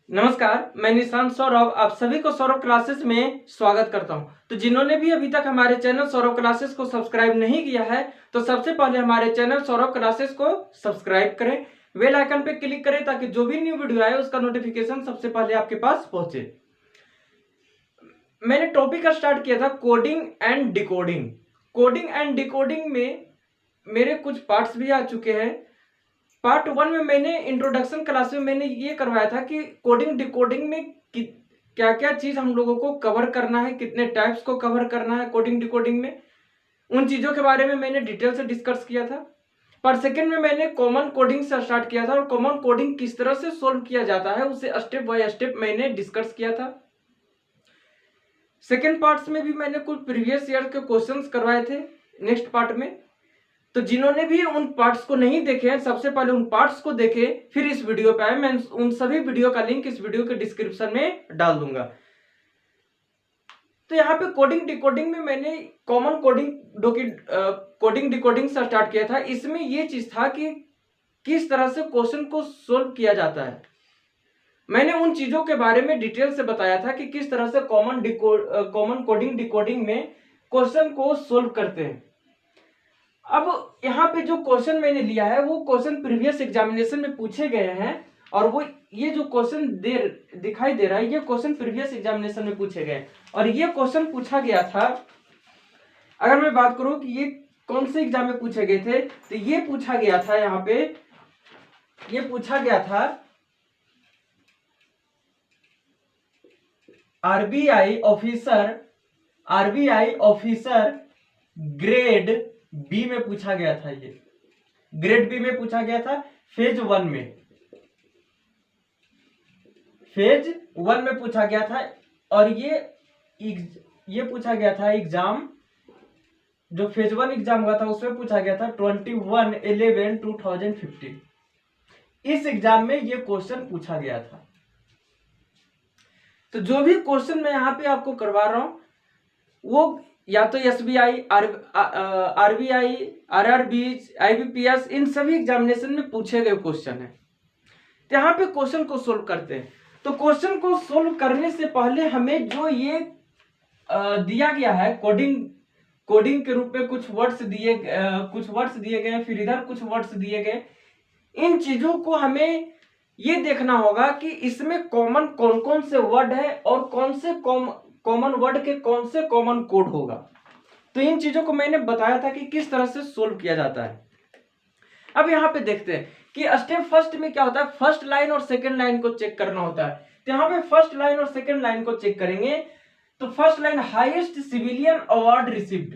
नमस्कार, मैं निशांत सौरभ आप सभी को सौरभ क्लासेस में स्वागत करता हूं। तो जिन्होंने भी अभी तक हमारे चैनल सौरभ क्लासेस को सब्सक्राइब नहीं किया है तो सबसे पहले हमारे चैनल सौरभ क्लासेस को सब्सक्राइब करें, बेल आइकन पे क्लिक करें ताकि जो भी न्यू वीडियो आए उसका नोटिफिकेशन सबसे पहले आपके पास पहुंचे। मैंने टॉपिक का स्टार्ट किया था coding and decoding. Coding and decoding में मेरे कुछ पार्ट्स भी आ चुके हैं। पार्ट 1 में मैंने इंट्रोडक्शन क्लास में मैंने ये करवाया था कि कोडिंग डिकोडिंग में क्या क्या चीज हम लोगों को कवर करना है, कितने टाइप्स को कवर करना है कोडिंग डिकोडिंग में, उन चीजों के बारे में मैंने डिटेल से डिस्कस किया था। पार्ट सेकंड में मैंने कॉमन कोडिंग से स्टार्ट किया था और कॉमन कोडिंग किस तरह से सोल्व किया जाता है उसे स्टेप बाय स्टेप मैंने डिस्कस किया था। सेकेंड पार्ट्स में भी मैंने कुछ प्रीवियस ईयर के क्वेश्चंस करवाए थे नेक्स्ट पार्ट में। तो जिन्होंने भी उन पार्ट्स को नहीं देखे हैं सबसे पहले उन पार्ट्स को देखे फिर इस वीडियो पे आए। मैं उन सभी वीडियो का लिंक इस वीडियो के डिस्क्रिप्शन में डाल दूंगा। तो यहाँ पे कोडिंग डिकोडिंग में मैंने कॉमन कोडिंग डिकोडिंग से स्टार्ट किया था। इसमें ये चीज था कि किस तरह से क्वेश्चन को सोल्व किया जाता है। मैंने उन चीजों के बारे में डिटेल से बताया था कि किस तरह से कॉमन कोडिंग डिकोडिंग में क्वेश्चन को सोल्व करते हैं। अब यहाँ पे जो क्वेश्चन मैंने लिया है वो क्वेश्चन प्रीवियस एग्जामिनेशन में पूछे गए हैं और वो ये जो क्वेश्चन दिखाई दे रहा है ये क्वेश्चन प्रीवियस एग्जामिनेशन में पूछे गए और ये क्वेश्चन पूछा गया था। अगर मैं बात करूं कि ये कौन से एग्जाम में पूछे गए थे तो ये पूछा गया था, यहाँ पे ये पूछा गया था आरबीआई ऑफिसर ग्रेड बी में पूछा गया था। ये ग्रेड बी में पूछा गया था फेज 1 में पूछा गया था और ये पूछा गया था एग्जाम जो फेज 1 एग्जाम हुआ था उसमें पूछा गया था 21/11/2015। इस एग्जाम में ये क्वेश्चन पूछा गया था। तो जो भी क्वेश्चन मैं यहाँ पे आपको करवा रहा हूं वो या तो एसबीआई, आरबीआई, आरआरबी, आईबीपीएस इन सभी एग्जामिनेशन में पूछे गए क्वेश्चन है। तो यहाँ पे क्वेश्चन को सोल्व करते हैं। तो क्वेश्चन को सोल्व करने से पहले हमें जो ये दिया गया है कोडिंग के रूप में कुछ वर्ड्स दिए गए, फिर इधर कुछ वर्ड्स दिए गए। इन चीजों को हमें ये देखना होगा कि इसमें कॉमन कौन कौन से वर्ड है और कौन से कॉमन वर्ड के कौन से कॉमन कोड होगा। तो इन चीजों को मैंने बताया था कि किस तरह से सोल्व किया जाता है। अब यहाँ पे देखते हैं कि स्टेप फर्स्ट में क्या होता है, फर्स्ट लाइन और सेकंड लाइन को चेक करना होता है। तो यहाँ पे फर्स्ट लाइन और सेकंड लाइन को चेक करेंगे तो first line highest civilian award received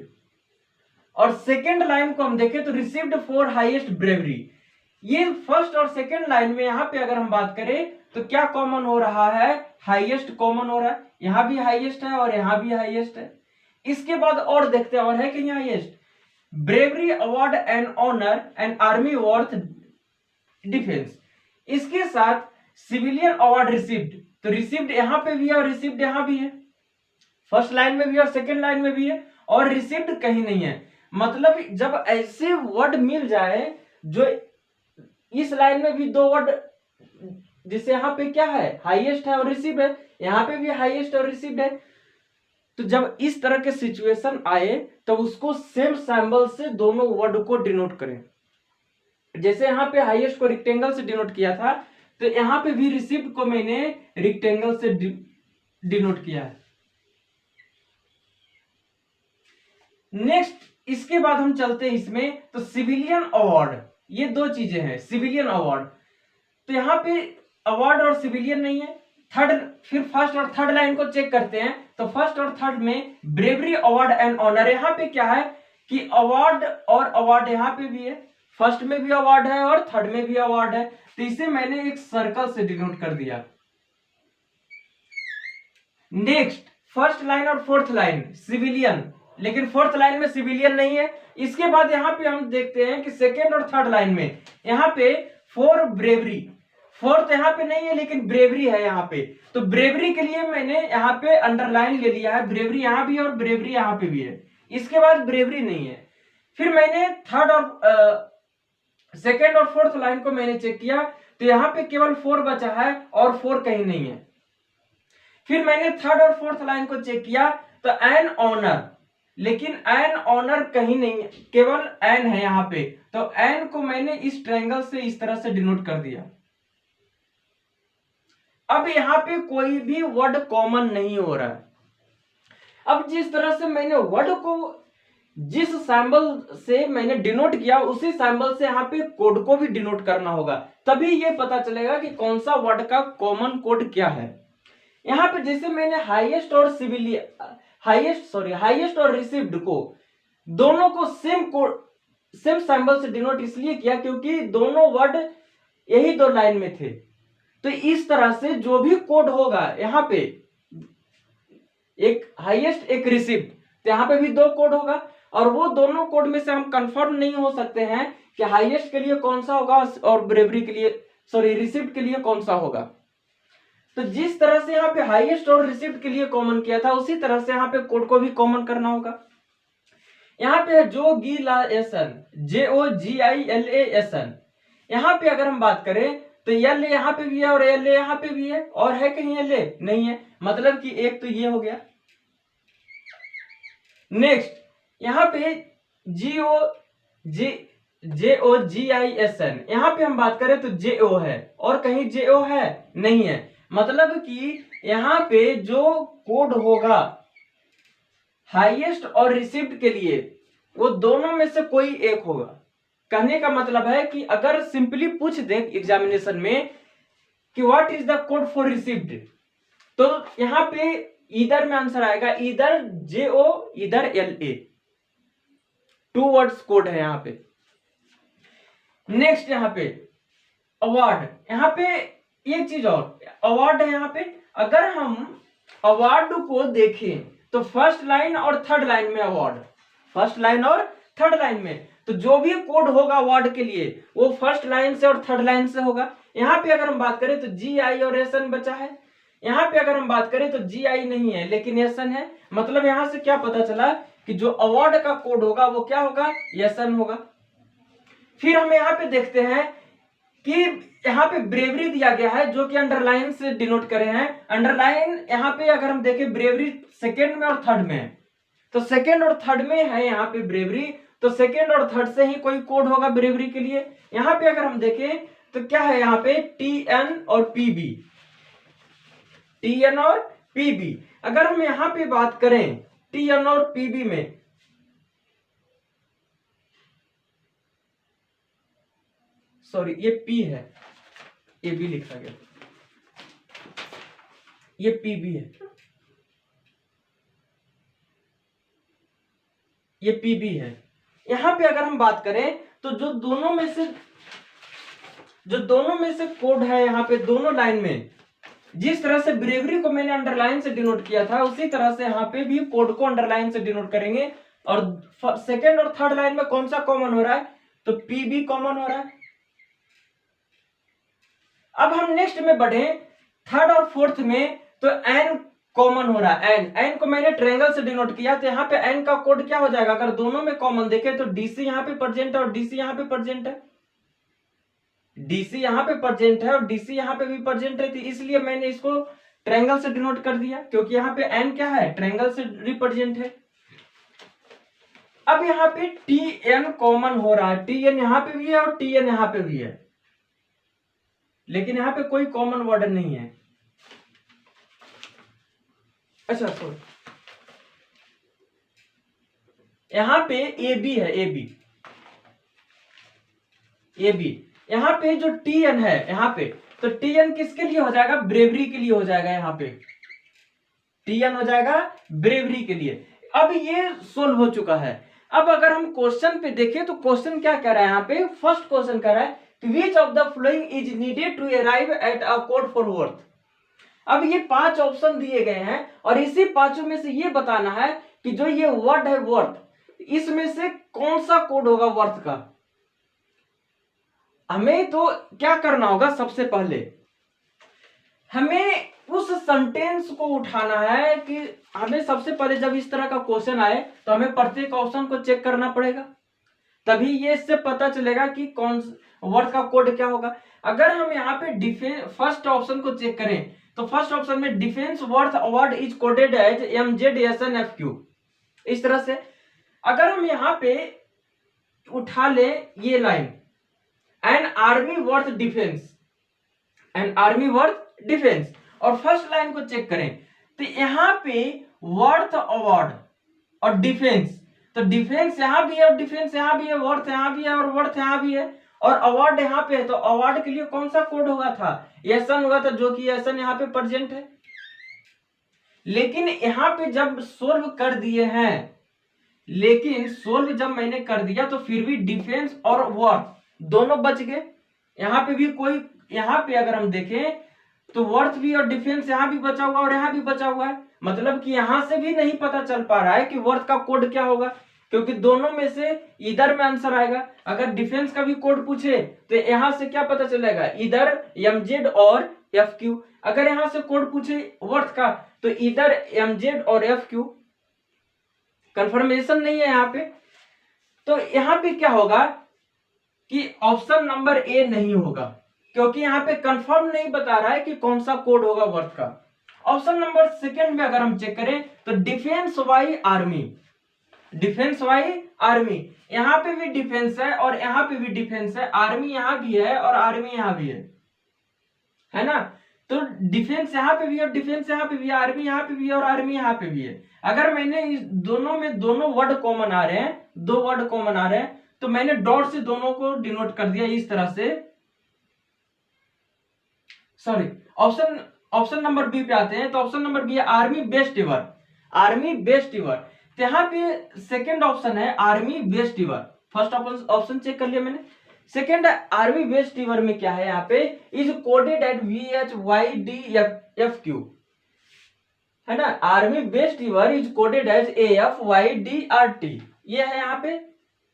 और सेकंड लाइन को हम देखें तो रिसीव्ड फॉर हाईएस्ट ब्रेवरी। ये फर्स्ट और सेकंड लाइन में यहाँ पे अगर हम बात करें तो क्या कॉमन हो रहा है, हाईएस्ट कॉमन हो रहा है। यहां भी हाईएस्ट है और यहां भी हाईएस्ट है। इसके बाद और देखते हैं और है कि highest bravery award and honour and army worth defence. इसके साथ सिविलियन अवार्ड रिसीव्ड, तो रिसीव्ड यहां पे भी है और रिसीव्ड यहां भी है, फर्स्ट लाइन में भी और सेकंड लाइन में भी है और रिसीव्ड कहीं नहीं है। मतलब जब ऐसे वर्ड मिल जाए जो इस लाइन में भी दो वर्ड जिससे यहाँ पे क्या है हाईएस्ट है और रिसीव्ड है, यहाँ पे भी हाईएस्ट और रिसीव्ड है, तो जब इस तरह के सिचुएशन आए तो उसको सेम सिंबल से दोनों वर्ड को डिनोट करें। जैसे यहाँ पे हाईएस्ट को रेक्टेंगल से डिनोट किया था तो यहाँ पे भी रिसीव्ड को मैंने रेक्टेंगल से डिनोट किया है। नेक्स्ट इसके बाद हम चलते हैं इसमें तो सिविलियन अवार्ड, ये दो चीजें हैं सिविलियन अवार्ड। तो यहाँ पे अवार्ड और सिविलियन नहीं है। फिर फर्स्ट और थर्ड लाइन को चेक करते हैं तो फर्स्ट और थर्ड में ब्रेवरी अवार्ड एंड ऑनर, यहाँ पे क्या है कि अवार्ड और अवार्ड यहाँ पे भी है, फर्स्ट में भी अवार्ड है और थर्ड में भी अवार्ड है। तो इसे मैंने एक सर्कल से डिनोट कर दिया। नेक्स्ट फर्स्ट लाइन और फोर्थ लाइन सिविलियन, लेकिन फोर्थ लाइन में सिविलियन नहीं है। इसके बाद यहाँ पे हम देखते हैं कि सेकेंड और थर्ड लाइन में यहाँ पे फॉर ब्रेवरी, फोर्थ यहाँ पे नहीं है लेकिन ब्रेवरी है यहाँ पे, तो ब्रेवरी के लिए मैंने यहाँ पे अंडरलाइन ले लिया है, ब्रेवरी यहाँ भी है और ब्रेवरी यहाँ पे भी है। इसके बाद ब्रेवरी नहीं है। फिर मैंने थर्ड और सेकेंड और फोर्थ लाइन को मैंने चेक किया तो यहाँ पे केवल 4 बचा है और 4 कहीं नहीं है। फिर मैंने थर्ड और फोर्थ लाइन को चेक किया तो एन ऑनर, लेकिन एन ऑनर कहीं नहीं है, केवल एन है यहाँ पे। तो एन को मैंने इस ट्रायंगल से इस तरह से डिनोट कर दिया। अब यहाँ पे कोई भी वर्ड कॉमन नहीं हो रहा है। अब जिस तरह से मैंने वर्ड को जिस सिंबल से मैंने डिनोट किया उसी सिंबल से यहाँ पे कोड को भी डिनोट करना होगा, तभी ये पता चलेगा कि कौन सा वर्ड का कॉमन कोड क्या है। यहाँ पे जैसे मैंने हाईएस्ट और रिसीव्ड को दोनों को सेम सिंबल से डिनोट इसलिए किया क्योंकि दोनों वर्ड यही 2 लाइन में थे। तो इस तरह से जो भी कोड होगा यहाँ पे, एक हाईएस्ट एक रिसीव्ड, तो यहाँ पे भी 2 कोड होगा और वो दोनों कोड में से हम कंफर्म नहीं हो सकते हैं कि हाईएस्ट के लिए कौन सा होगा और ब्रेवरी के लिए रिसीव्ड के लिए कौन सा होगा। तो जिस तरह से यहाँ पे हाईएस्ट और रिसीव्ड के लिए कॉमन किया था उसी तरह से यहाँ पे कोड को भी कॉमन करना होगा। यहाँ पे जोगिलासन, JOGILASN, यहाँ पे अगर हम बात करें तो एल यहाँ पे भी है और एल यहाँ पे भी है, और है कहीं एल नहीं है, मतलब कि एक तो ये हो गया। नेक्स्ट यहाँ पे JOGISN, यहाँ पे हम बात करें तो JO है और कहीं JO है नहीं है, मतलब कि यहाँ पे जो कोड होगा हाईएस्ट और रिसीव्ड के लिए वो दोनों में से कोई एक होगा। कहने का मतलब है कि अगर सिंपली पूछ दे एग्जामिनेशन में कि what is the code for received, तो यहाँ पे इधर में आंसर आएगा इधर JO इधर LA, 2 वर्ड्स कोड है यहाँ पे। नेक्स्ट यहाँ पे अवार्ड, यहाँ पे एक चीज और अवार्ड है यहाँ पे। अगर हम अवार्ड को देखें तो फर्स्ट लाइन और थर्ड लाइन में अवार्ड, फर्स्ट लाइन और थर्ड लाइन में, तो जो भी कोड होगा अवार्ड के लिए वो फर्स्ट लाइन से और थर्ड लाइन से होगा। यहाँ पे अगर हम बात करें तो GI और SN बचा है, यहाँ पे अगर हम बात करें तो GI नहीं है लेकिन SN है, मतलब यहाँ से क्या पता चला कि जो अवार्ड का कोड होगा वो क्या होगा, SN होगा। फिर हम यहाँ पे देखते हैं कि यहाँ पे ब्रेवरी दिया गया है जो कि अंडरलाइन से डिनोट करे हैं। अंडरलाइन यहाँ पे अगर हम देखें ब्रेवरी सेकेंड में और थर्ड में है, तो सेकेंड और थर्ड में है यहाँ पे ब्रेवरी, तो सेकेंड और थर्ड से ही कोई कोड होगा ब्रेवरी के लिए। यहाँ पे अगर हम देखें तो क्या है यहाँ पे TN और PB, TN और PB। अगर हम यहाँ पे बात करें TN और PB में, सॉरी ये P है, ये भी लिखा गया, ये PB है, ये PB है। यहां पे अगर हम बात करें तो जो दोनों में से कोड है यहाँ पे दोनों लाइन में, जिस तरह से ब्रेवरी को मैंने अंडरलाइन से डिनोट किया था उसी तरह से यहाँ पे भी कोड को अंडरलाइन से डिनोट करेंगे। और सेकेंड और थर्ड लाइन में कौन सा कॉमन हो रहा है, तो PB कॉमन हो रहा है। अब हम नेक्स्ट में बढ़े थर्ड और फोर्थ में, तो N कॉमन हो रहा है। N को मैंने ट्रायंगल से डिनोट किया, तो यहाँ पे N का कोड क्या हो जाएगा, अगर दोनों में कॉमन देखे तो DC यहाँ पे प्रेजेंट है और DC यहाँ पे प्रेजेंट है, DC यहाँ पे प्रेजेंट है और DC यहाँ पे भी प्रेजेंट है, तो इसलिए मैंने इसको ट्रायंगल से डिनोट कर दिया क्योंकि यहाँ पे N क्या है, ट्रायंगल से रिप्रेजेंट है। अब यहाँ पे TN कॉमन हो रहा है, TN यहाँ पे भी है और TN यहाँ पे भी है, लेकिन यहाँ पे कोई कॉमन वर्ड नहीं है। अच्छा सॉरी, यहाँ पे AB है, AB यहाँ पे जो TN है यहाँ पे, तो TN किसके लिए हो जाएगा, ब्रेवरी के लिए हो जाएगा। यहाँ पे TN हो जाएगा ब्रेवरी के लिए। अब ये सोल्व हो चुका है। अब अगर हम क्वेश्चन पे देखें तो क्वेश्चन क्या कह रहा है, यहाँ पे फर्स्ट क्वेश्चन कह रहा है which of the following is needed to arrive at a code for worth। अब ये 5 ऑप्शन दिए गए हैं और इसी पांचों में से ये बताना है कि जो ये वर्ड है वर्थ, इसमें से कौन सा कोड होगा वर्थ का। हमें तो क्या करना होगा, सबसे पहले हमें उस सेंटेंस को उठाना है कि हमें सबसे पहले जब इस तरह का क्वेश्चन आए तो हमें प्रत्येक ऑप्शन को चेक करना पड़ेगा। तभी ये इससे पता चलेगा कि कौन वर्ड का कोड क्या होगा। अगर हम यहाँ पे डिफेंस फर्स्ट ऑप्शन को चेक करें तो फर्स्ट ऑप्शन में defence worth award is coded as MZSNFQ, इस तरह से। अगर हम यहाँ पे उठा ले ये line, an army worth defence, an army worth defence, और फर्स्ट लाइन को चेक करें तो यहाँ पे वर्थ अवार्ड और डिफेंस, तो डिफेंस यहां भी है और डिफेंस यहां भी है, वर्थ यहां भी है और वर्थ यहां भी है, और अवार्ड यहां पे है। तो अवार्ड के लिए कौन सा कोड होगा था, एसन होगा था, जो कि एसन यहां पे प्रेजेंट है। लेकिन यहां पे जब सोल्व कर दिए हैं, लेकिन सोल्व जब मैंने कर दिया तो फिर भी डिफेंस और वर्थ दोनों बच गए। यहां पे भी कोई, यहां पे अगर हम देखें तो वर्थ भी और डिफेंस यहां भी बचा हुआ और यहां भी बचा हुआ है, मतलब कि यहां से भी नहीं पता चल पा रहा है कि वर्थ का कोड क्या होगा, क्योंकि दोनों में से इधर में आंसर आएगा। अगर डिफेंस का भी कोड पूछे तो यहां से क्या पता चलेगा, इधर MZ और FQ। अगर यहां से कोड पूछे वर्थ का तो इधर MZ और FQ, कंफर्मेशन नहीं है यहाँ पे। तो यहाँ पे क्या होगा कि ऑप्शन नंबर ए नहीं होगा, क्योंकि यहाँ पे कंफर्म नहीं बता रहा है कि कौन सा कोड होगा वर्थ का। ऑप्शन नंबर सेकंड में अगर हम चेक करें तो defence Y army, defence Y army, यहां पे भी डिफेंस है और यहां पे भी डिफेंस है, आर्मी यहां भी है और आर्मी यहां भी है ना। तो डिफेंस यहां पे भी और डिफेंस यहां पे भी है, आर्मी यहां पे भी है और आर्मी यहां पे भी है। अगर मैंने इस दोनों में दोनों वर्ड कॉमन आ रहे हैं, दो वर्ड कॉमन आ रहे हैं, तो मैंने डॉट से दोनों को डिनोट कर दिया इस तरह से। सॉरी, ऑप्शन नंबर बी पे आते हैं। तो ऑप्शन नंबर बी है आर्मी बेस्ट इवर, आर्मी बेस्ट इवर। तो यहाँ पे सेकंड ऑप्शन है army best इवर। First option check कर लिया मैंने। सेकंड आर्मी बेस्ट इवर में क्या है, यहाँ पे इज कोडेड एट VHYDFQ, है ना। Army best ever is coded as AFYDRT, ये है यहाँ पे,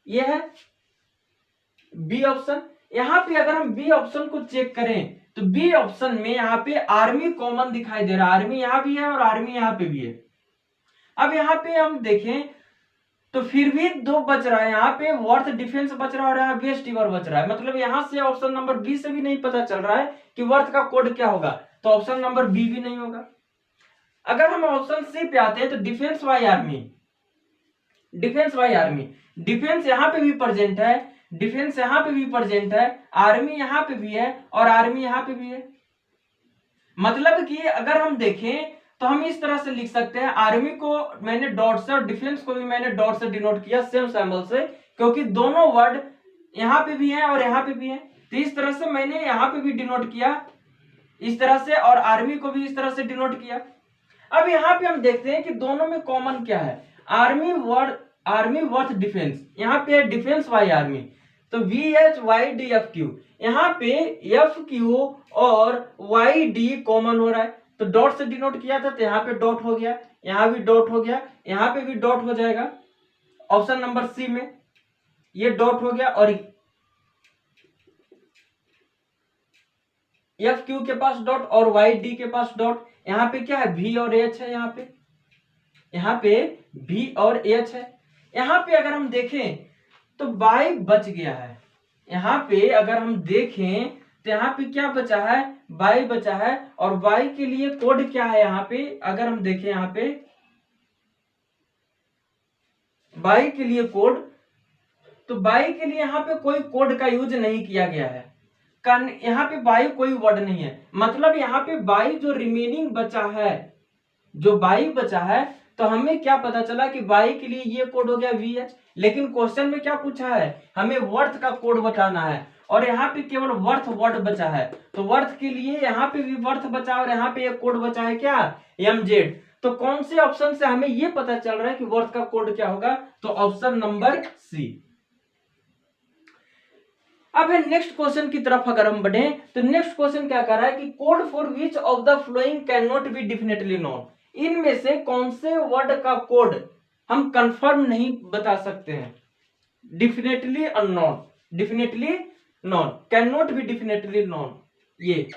ये है बी ऑप्शन। यहाँ पे अगर हम बी ऑप्शन को चेक करें तो बी ऑप्शन में यहाँ पे आर्मी कॉमन दिखाई दे रहा है, आर्मी यहां भी है और आर्मी यहां पे भी है। अब यहाँ पे हम देखें तो फिर भी दो बच रहा है, यहाँ पे वर्थ डिफेंस बच रहा है और यहाँ बेस्ट इवर बच रहा है, मतलब यहां से ऑप्शन नंबर बी से भी नहीं पता चल रहा है कि वर्थ का कोड क्या होगा, तो ऑप्शन नंबर बी भी नहीं होगा। अगर हम ऑप्शन सी पे आते हैं तो defence Y army, defence Y army, defence यहां पे भी प्रेजेंट है, डिफेंस यहां पे भी प्रेजेंट है, आर्मी यहां पे भी है और आर्मी यहां पे भी है। मतलब कि अगर हम देखें तो हम इस तरह से लिख सकते हैं, आर्मी को मैंने डॉट से और डिफेंस को भी मैंने डॉट से डिनोट किया सेम सिंबल से, क्योंकि दोनों वर्ड यहां पे भी हैं और यहां पे भी हैं। तो इस तरह से मैंने यहां पे भी डिनोट किया इस तरह से और आर्मी को भी इस तरह से डिनोट किया। अब यहाँ पे हम देखते हैं कि दोनों में कॉमन क्या है, आर्मी वर्थ डिफेंस, यहाँ पे है डिफेंस वाई आर्मी, तो VHYDFQ, यहाँ पे FQ और YD कॉमन हो रहा है, तो डॉट से डिनोट किया था तो यहाँ पे डॉट हो गया, यहाँ भी डॉट हो गया, यहाँ पे भी डॉट हो जाएगा। ऑप्शन नंबर सी में ये डॉट हो गया और FQ के पास डॉट और YD के पास डॉट। यहाँ पे क्या है, V और H है, यहाँ पे V और H है। यहाँ पे अगर हम देखें तो बाई बच गया है, यहाँ पे अगर हम देखें तो यहाँ पे क्या बचा है, बाई बचा है, और बाई के लिए कोड क्या है, यहाँ पे अगर हम देखें यहाँ पे बाई के लिए कोड, तो बाई के लिए यहाँ पे कोई कोड का यूज नहीं किया गया है, कारण यहाँ पे बाई कोई वर्ड नहीं है, मतलब यहाँ पे बाई जो रिमेनिंग बचा है, जो बाई बचा है, तो हमें क्या पता चला कि बाई के लिए ये कोड हो गया VH। लेकिन क्वेश्चन में क्या पूछा है, हमें वर्थ का कोड बताना है और यहाँ पे केवल वर्थ वर्ड बचा है, तो वर्थ के लिए यहाँ पे भी वर्थ बचा और यहाँ पे एक कोड बचा है क्या, MZ। तो कौन से ऑप्शन से हमें ये पता चल रहा है कि वर्थ का कोड क्या होगा, तो ऑप्शन नंबर सी। अब है नेक्स्ट क्वेश्चन की तरफ अगर हम बढ़े तो नेक्स्ट क्वेश्चन क्या कर रहा है कि code for which of the flowing can not be definitely known, इनमें से कौन से वर्ड का कोड हम कंफर्म नहीं बता सकते हैं, definitely unknown, definitely non, can not be definitely non, ये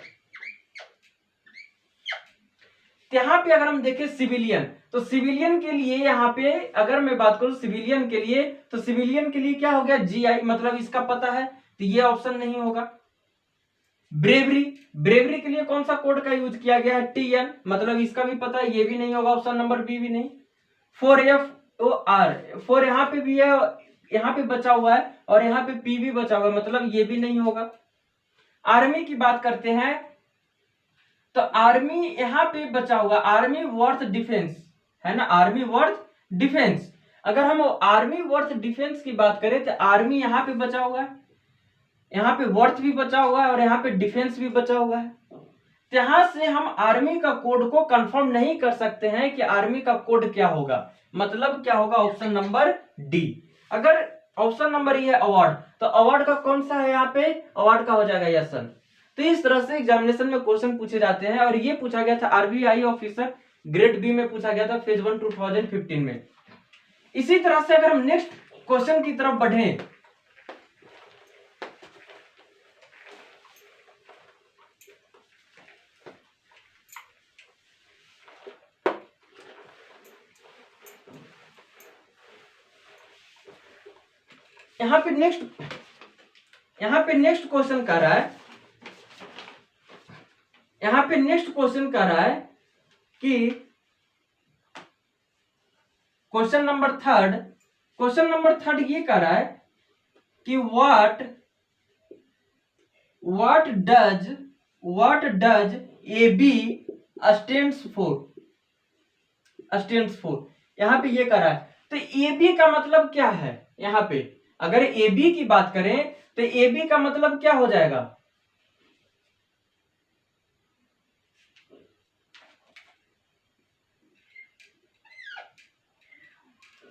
तो यहाँ पे अगर हम देखें सिविलियन, तो सिविलियन के लिए यहाँ पे अगर मैं बात करूं सिविलियन के लिए, तो सिविलियन के लिए क्या हो गया GI, मतलब इसका पता है, तो ये ऑप्शन नहीं होगा। ब्रेवरी, ब्रेवरी के लिए कौन सा कोड का यूज किया गया है TN, मतलब इसका भी पता है, ये भी नहीं होगा, ऑप्शन नंबर बी भी नहीं। 4FOR, 4 यहाँ पे भी है, यहाँ पे बचा हुआ है, और यहाँ पे P भी बचा हुआ है, मतलब ये भी नहीं होगा। आर्मी की बात करते हैं, तो आर्मी यहाँ पे बचा हुआ, आर्मी वर्थ डिफेंस है ना, आर्मी वर्थ डिफेंस। अगर हम आर्मी वर्थ डिफेंस की बात करें तो आर्मी यहाँ पे बचा हुआ है, यहाँ पे वर्थ भी बचा हुआ है, और यहाँ पे डिफेंस भी बचा हुआ है। तो यहां से हम आर्मी का कोड को कंफर्म नहीं कर सकते हैं कि आर्मी का कोड क्या होगा, मतलब क्या होगा, ऑप्शन नंबर डी। अगर ऑप्शन नंबर ये है अवार्ड, तो अवार्ड का कौन सा है, यहाँ पे अवार्ड का हो जाएगा यसन। तो इस तरह से एग्जामिनेशन में क्वेश्चन पूछे जाते हैं, और ये पूछा गया था RBI ऑफिसर ग्रेड बी में पूछा गया था फेज 1 2015 में। इसी तरह से अगर हम नेक्स्ट क्वेश्चन की तरफ बढ़े, यहाँ पे नेक्स्ट क्वेश्चन कर रहा है, यहाँ पे नेक्स्ट क्वेश्चन कर रहा है कि क्वेश्चन नंबर थर्ड ये कर रहा है कि what does AB stands for, यहाँ पे ये कर रहा है। तो AB का मतलब क्या है, यहाँ पे अगर AB की बात करें तो AB का मतलब क्या हो जाएगा,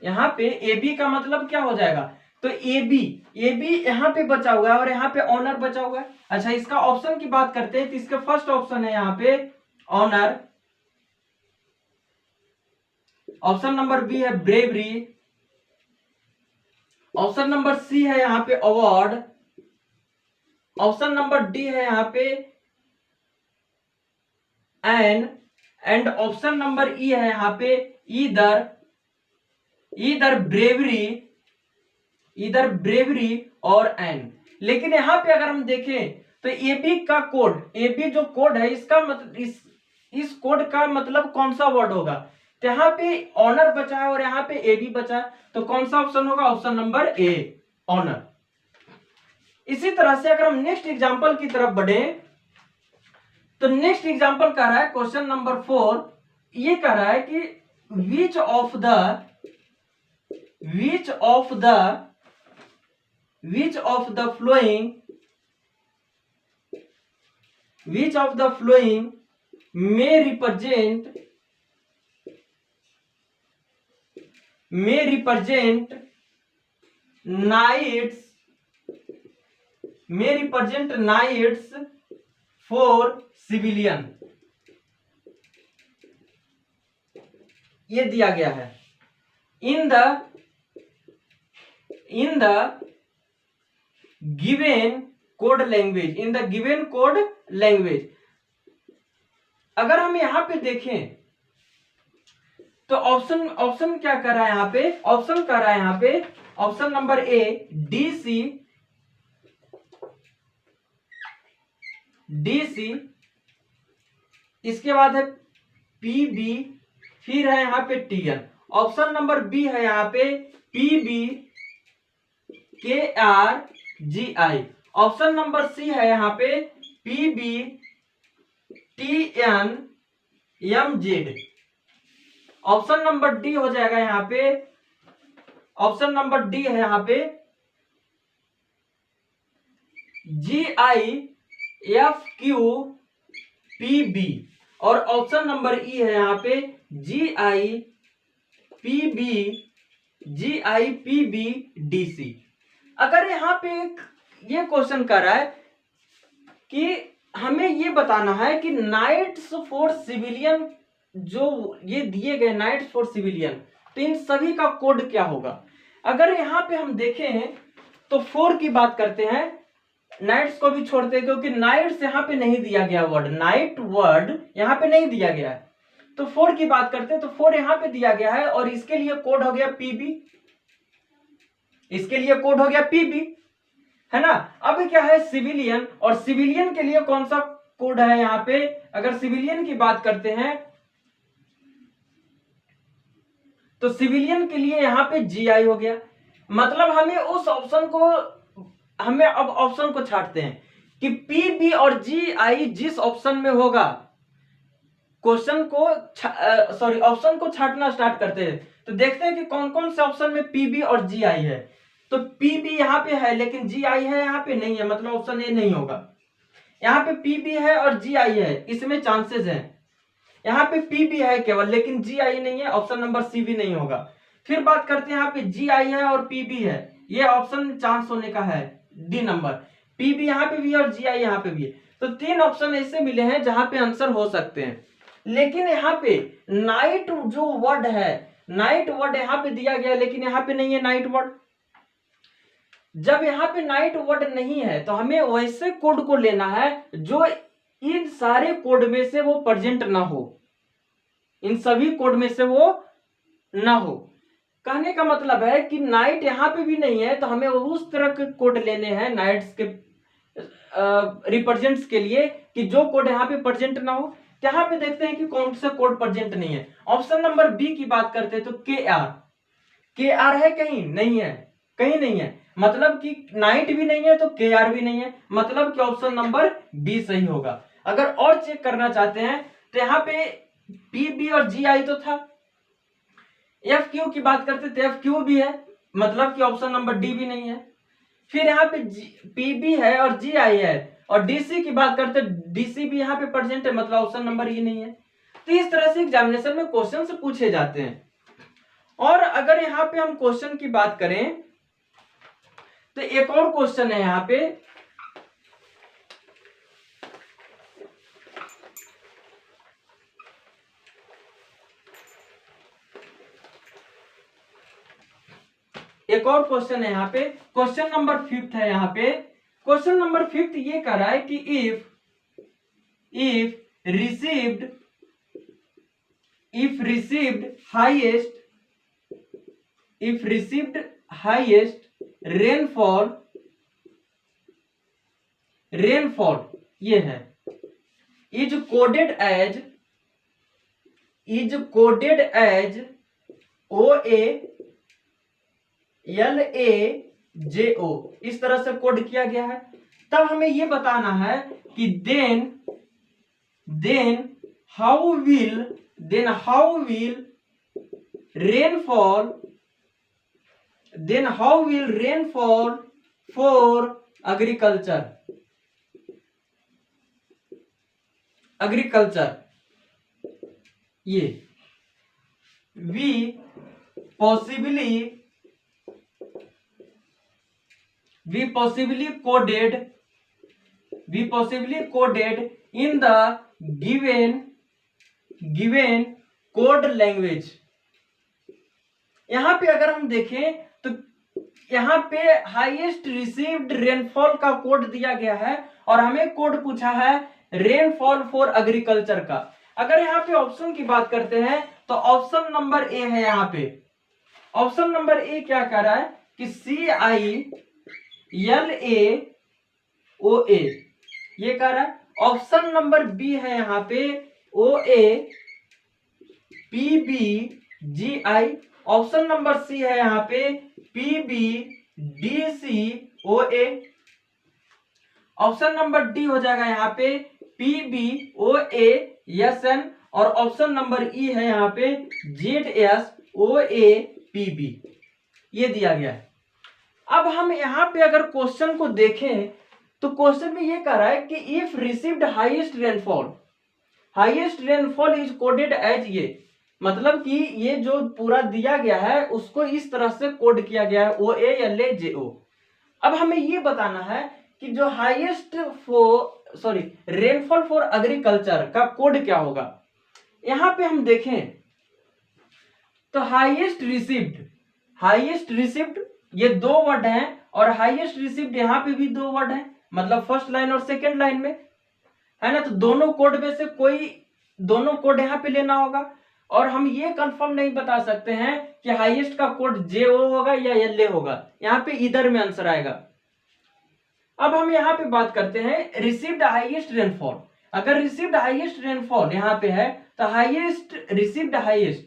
यहाँ पे AB का मतलब क्या हो जाएगा, तो AB यहाँ पे बचा हुआ है, और यहाँ पे ऑनर बचा हुआ है। अच्छा, इसका ऑप्शन की बात करते हैं, तो इसका फर्स्ट ऑप्शन है यहाँ पे ऑनर, ऑप्शन नंबर बी है ब्रेवरी, ऑप्शन नंबर सी है यहाँ पे अवार्ड, ऑप्शन नंबर डी है यहाँ पे एंड ऑप्शन नंबर ई है यहाँ पे इधर ब्रेवरी और एन। लेकिन यहाँ पे अगर हम देखें तो AB का कोड, AB जो कोड है इसका मतलब इस कोड का मतलब कौन सा वर्ड होगा, तो यहाँ पे ऑनर बचा है और यहाँ पे AB बचा है, तो कौन सा ऑप्शन होगा, ऑप्शन नंबर ए ऑनर। इसी तरह से अगर हम नेक्स्ट एग्जांपल की तरफ बढ़े, तो नेक्स्ट एग्जांपल कह रहा है क्वेश्चन नंबर 4, ये कह रहा है कि which of the following may represent knights for civilian, ये दिया गया है in the given code language। अगर हम यहां पे देखें तो ऑप्शन क्या कर रहा है, यहाँ पे ऑप्शन कर रहा है, यहाँ पे ऑप्शन नंबर ए DC, इसके बाद है PB, फिर है यहाँ पे TN, ऑप्शन नंबर बी है यहाँ पे PBKRGI, ऑप्शन नंबर सी है यहाँ पे PBTNMZ, ऑप्शन नंबर डी हो जाएगा यहाँ पे, ऑप्शन नंबर डी है यहाँ पे GIFQPB, और ऑप्शन नंबर ई है यहाँ पे GIPBDC। अगर यहाँ पे ये क्वेश्चन कर रहा है कि हमें ये बताना है कि नाइट्स फॉर सिविलियन, जो ये दिए गए नाइट्स फॉर सिविलियन, तो इन सभी का कोड क्या होगा। अगर यहाँ पे हम देखें तो 4 की बात करते हैं, नाइट्स को भी छोड़ते हैं क्योंकि नाइट्स यहाँ पे नहीं दिया गया वर्ड, नाइट वर्ड यहाँ पे नहीं दिया गया है। तो 4 की बात करते हैं तो 4 यहां पे दिया गया है और इसके लिए कोड हो गया पीबी, इसके लिए कोड हो गया पीबी, है ना। अब क्या है सिविलियन, और सिविलियन के लिए कौन सा कोड है यहां पे, अगर सिविलियन की बात करते हैं तो सिविलियन के लिए यहां पे जीआई हो गया। मतलब हमें उस ऑप्शन को, हमें अब ऑप्शन को छांटते हैं कि पीबी और जीआई जिस ऑप्शन में होगा, क्वेश्चन को सॉरी ऑप्शन को छांटना स्टार्ट करते हैं। तो देखते हैं कि कौन कौन से ऑप्शन में पीबी और जीआई है। तो पीबी यहां पे है लेकिन जीआई है यहां पे नहीं है, मतलब ऑप्शन ए नहीं होगा। यहाँ पे पीबी है और जीआई है, इसमें चांसेस है। यहाँ पे पीबी है केवल लेकिन जीआई नहीं है, ऑप्शन नंबर सी भी नहीं होगा। फिर बात करते हैं यहाँ पे जीआई है और पीबी है, ये ऑप्शन चांस होने का है डी नंबर। पीबी यहाँ पे भी है और जीआई यहाँ पे भी है। तो 3 ऑप्शन ऐसे मिले हैं जहां पे आंसर हो सकते हैं। लेकिन यहाँ पे नाइट जो वर्ड है, नाइट वर्ड यहाँ पे दिया गया लेकिन यहाँ पे नहीं है नाइट वर्ड। जब यहाँ पे नाइट वर्ड नहीं है तो हमें वैसे कोड को लेना है जो इन सारे कोड में से वो प्रेजेंट ना हो, इन सभी कोड में से वो ना हो। कहने का मतलब है कि नाइट यहाँ पे भी नहीं है तो हमें उस तरह के कोड लेने हैं नाइट्स के रिप्रेजेंट्स के लिए कि जो कोड यहाँ पे प्रेजेंट ना हो। यहाँ पे देखते हैं कि कौन सा कोड प्रेजेंट नहीं है। ऑप्शन नंबर बी की बात करते हैं तो के आर है, कहीं नहीं है, कहीं नहीं है, मतलब कि नाइट भी नहीं है तो के आर भी नहीं है, मतलब कि ऑप्शन नंबर बी सही होगा। अगर और चेक करना चाहते हैं तो यहाँ पे पी बी और जी आई तो था। एफ क्यू की बात करते तो एफ क्यू भी है, मतलब कि ऑप्शन नंबर डी भी नहीं है। फिर यहाँ पे पी बी है और जी आई है, और डीसी की बात करते डीसी भी यहाँ पे प्रेजेंट है, मतलब ऑप्शन नंबर ई नहीं है। तो इस तरह से एग्जामिनेशन में क्वेश्चन से पूछे जाते हैं। और अगर यहाँ पे हम क्वेश्चन की बात करें तो एक और क्वेश्चन है यहाँ पे, एक और क्वेश्चन है यहाँ पे, क्वेश्चन नंबर 5 है यहाँ पे। क्वेश्चन नंबर 5 ये कह रहा है कि इफ received highest rainfall ये है is coded as OA LAJO, इस तरह से कोड किया गया है। तब हमें ये बताना है कि then how will rainfall for agriculture ये we possibly coded in the given code language। यहाँ पे अगर हम देखें तो यहाँ पे हाईएस्ट रिसीव्ड रेनफॉल का कोड दिया गया है और हमें कोड पूछा है रेनफॉल फॉर एग्रीकल्चर का। अगर यहाँ पे ऑप्शन की बात करते हैं तो ऑप्शन नंबर ए है। यहाँ पे ऑप्शन नंबर ए क्या कह रहा है कि CILAOA ये कह रहा है। ऑप्शन नंबर बी है यहाँ पे OAPBGI। ऑप्शन नंबर सी है यहाँ पे PBDCOA। ऑप्शन नंबर डी हो जाएगा यहाँ पे PBOASN, और ऑप्शन नंबर ई है यहाँ पे ZSOAPB ये दिया गया है। अब हम यहाँ पे अगर क्वेश्चन को देखें तो क्वेश्चन में ये कह रहा है कि if received highest rainfall is coded as ये, मतलब कि ये जो पूरा दिया गया है उसको इस तरह से कोड किया गया है OALAJO। अब हमें ये बताना है कि जो हाईएस्ट रेनफॉल फॉर एग्रीकल्चर का कोड क्या होगा। यहां पे हम देखें तो हाईएस्ट रिसीव्ड ये 2 वर्ड हैं, और हाईएस्ट रिसीव्ड यहां पे भी 2 वर्ड हैं, मतलब फर्स्ट लाइन और सेकेंड लाइन में, है ना। तो दोनों कोड में से कोई दोनों कोड यहाँ पे लेना होगा। और हम ये कंफर्म नहीं बता सकते हैं कि हाईएस्ट का कोड JO होगा या LA होगा, यहाँ पे इधर में आंसर आएगा। अब हम यहाँ पे बात करते हैं रिसीव्ड हाईएस्ट रेनफॉल। अगर रिसीव्ड हाईएस्ट रेनफॉल यहाँ पे है तो हाईएस्ट रिसीव्ड हाईएस्ट,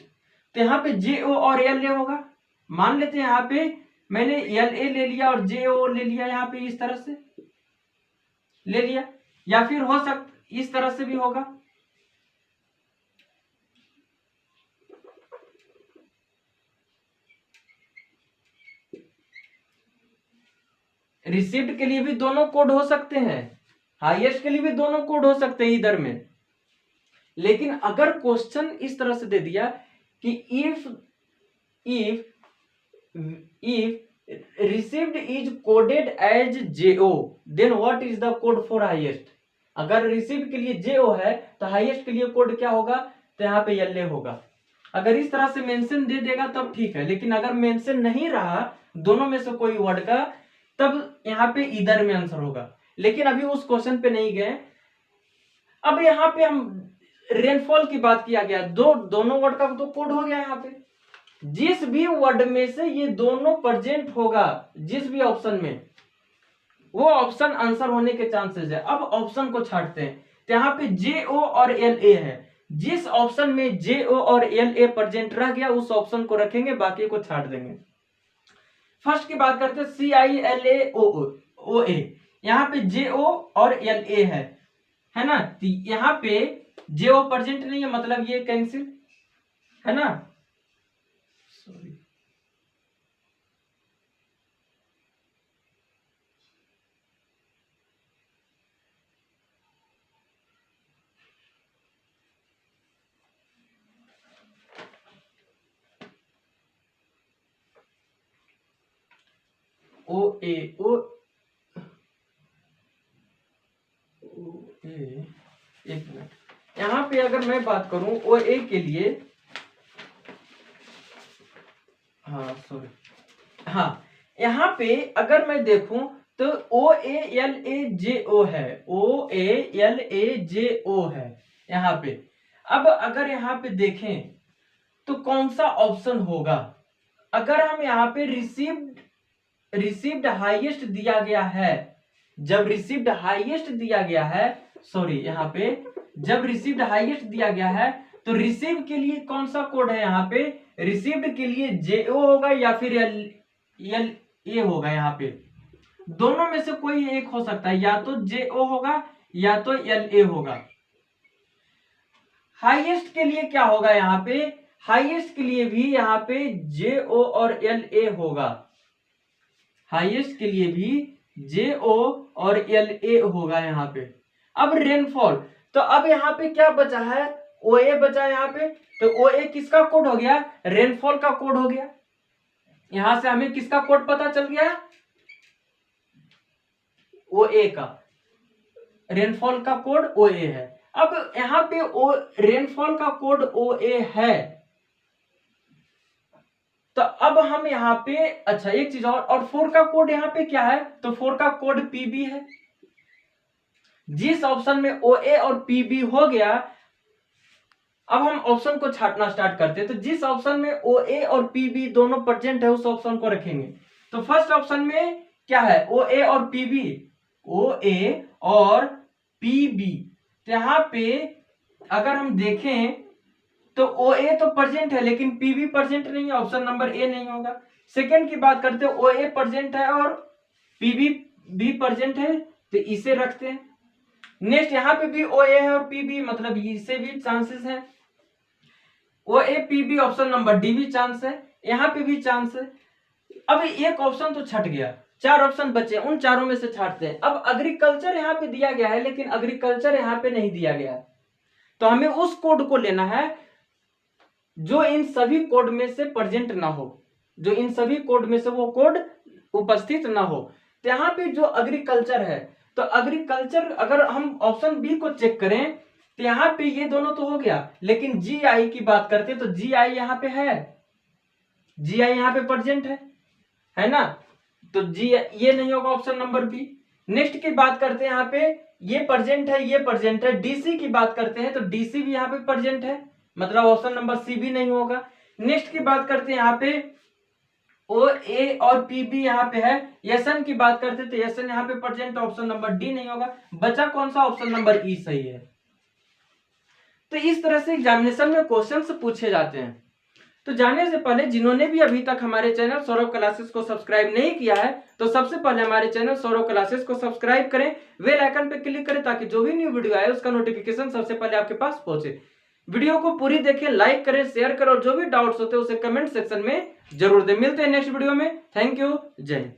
तो यहाँ पे JO और LA होगा। मान लेते हैं यहाँ पे मैंने LA ले लिया और JO ले लिया, यहाँ पे इस तरह से ले लिया, या फिर हो सकता इस तरह से भी होगा। रिसीव्ड के लिए भी दोनों कोड हो सकते हैं, हाईएस्ट के लिए भी दोनों कोड हो सकते हैं इधर में। लेकिन अगर क्वेश्चन इस तरह से दे दिया कि if received is coded as JO, then what is the code for highest? अगर रिसीव के लिए JO है तो हाईएस्ट के लिए कोड क्या होगा, तो यहाँ पे LA होगा। अगर इस तरह से मेंशन दे देगा तब ठीक है, लेकिन अगर मेंशन नहीं रहा दोनों में से कोई वर्ड का, तब यहाँ पे इधर में आंसर होगा। लेकिन अभी उस क्वेश्चन पे नहीं गए। अब यहाँ पे हम रेनफॉल की बात किया गया, दोनों वर्ड का तो कोड हो गया। यहाँ पे जिस भी वर्ड में से ये दोनों प्रेजेंट होगा, जिस भी ऑप्शन में, वो ऑप्शन आंसर होने के चांसेस है। अब ऑप्शन को छाटते हैं, तो यहाँ पे JO और LA है। जिस ऑप्शन में JO और LA प्रेजेंट रह गया उस ऑप्शन को रखेंगे, बाकी को छाट देंगे। फर्स्ट की बात करते हैं CILAOA, यहाँ पे JO और LA है ना। तो यहाँ पे JO प्रेजेंट नहीं है, मतलब ये कैंसिल है ना। सॉरी, OA एक मिनट, यहाँ पे अगर मैं बात करूं OA के लिए, हाँ सॉरी, हाँ यहाँ पे अगर मैं देखूं तो OALAJO है, OALAJO है यहाँ पे। अब अगर यहाँ पे देखें तो कौन सा ऑप्शन होगा। अगर हम यहाँ पे रिसीव्ड हाईएस्ट दिया गया है, जब रिसीव्ड हाईएस्ट दिया गया है, सॉरी यहाँ पे जब रिसीव्ड हाईएस्ट दिया गया है, तो रिसीव के लिए कौन सा कोड है, यहाँ पे रिसीव्ड के लिए JO होगा या फिर LA होगा। यहाँ पे दोनों में से कोई एक हो सकता है, या तो JO होगा या तो LA होगा। हाईएस्ट के लिए क्या होगा, यहाँ पे हाईएस्ट के लिए भी यहाँ पे JO और LA होगा। हाईएस्ट के लिए भी JO और LA होगा यहाँ पे। अब रेनफॉल, तो अब यहाँ पे क्या बचा है, OA बचा है यहाँ पे। तो OA किसका कोड हो गया, रेनफॉल का कोड हो गया। यहां से हमें किसका कोड पता चल गया, OA का, रेनफॉल का कोड OA है। अब यहाँ पे रेनफॉल का कोड OA है, तो अब हम यहाँ पे, अच्छा एक चीज और 4 का कोड यहाँ पे क्या है, तो 4 का कोड PB है। जिस ऑप्शन में OA और PB हो गया, अब हम ऑप्शन को छाटना स्टार्ट करते हैं। तो जिस ऑप्शन में OA और PB दोनों प्रेजेंट है उस ऑप्शन को रखेंगे। तो फर्स्ट ऑप्शन में क्या है, OA और PB, OA और PB। तो यहाँ पे अगर हम देखें तो OA तो प्रेजेंट है लेकिन PB प्रेजेंट नहीं है, ऑप्शन नंबर A नहीं होगा। सेकंड की बात करते हैं, OA प्रेजेंट है और PB भी प्रेजेंट है, तो इसे रखते हैं। नेक्स्ट यहाँ पे भी OA है और PB, मतलब इसे भी चांसेस है। OA PB option number D भी चांस है, यहाँ पे भी चांस है। अब एक ऑप्शन तो छट गया, 4 ऑप्शन बचे, उन चारों में से छाटते हैं। अब एग्रीकल्चर यहाँ पे दिया गया है लेकिन एग्रीकल्चर यहाँ पे नहीं दिया गया है, तो हमें उस कोड को लेना है जो इन सभी कोड में से प्रेजेंट ना हो, जो इन सभी कोड में से वो कोड उपस्थित ना हो। तो यहाँ पे जो एग्रीकल्चर है, तो एग्रीकल्चर अगर हम ऑप्शन बी को चेक करें तो यहाँ पे ये दोनों तो हो गया, लेकिन GI की बात करते हैं तो GI यहाँ पे है, GI यहाँ पे प्रेजेंट है ना। तो जी ये नहीं होगा ऑप्शन नंबर बी। नेक्स्ट की बात करते हैं यहाँ पे, ये प्रेजेंट है, ये प्रेजेंट है। डीसी की बात करते हैं तो डीसी भी यहाँ पे प्रेजेंट है, मतलब ऑप्शन नंबर सी भी नहीं होगा। नेक्स्ट की बात करते हैं यहाँ पे, ओ ए और पी भी यहाँ पे है। एसएन की बात करते हैं तो एसएन यहाँ पे प्रेजेंट, ऑप्शन नंबर डी नहीं होगा। बचा कौन सा? ऑप्शन नंबर ई सही है। तो इस तरह से एग्जामिनेशन में क्वेश्चंस पूछे जाते हैं। तो जाने से पहले जिन्होंने भी अभी तक हमारे चैनल सौरभ क्लासेस को सब्सक्राइब नहीं किया है तो सबसे पहले हमारे चैनल सौरभ क्लासेस को सब्सक्राइब करें, बेल आइकन पे क्लिक करें ताकि जो भी न्यू वीडियो आए उसका नोटिफिकेशन सबसे पहले आपके पास पहुंचे। वीडियो को पूरी देखें, लाइक करें, शेयर करें और जो भी डाउट्स होते हैं उसे कमेंट सेक्शन में जरूर दें। मिलते हैं नेक्स्ट वीडियो में। थैंक यू, जय हिंद।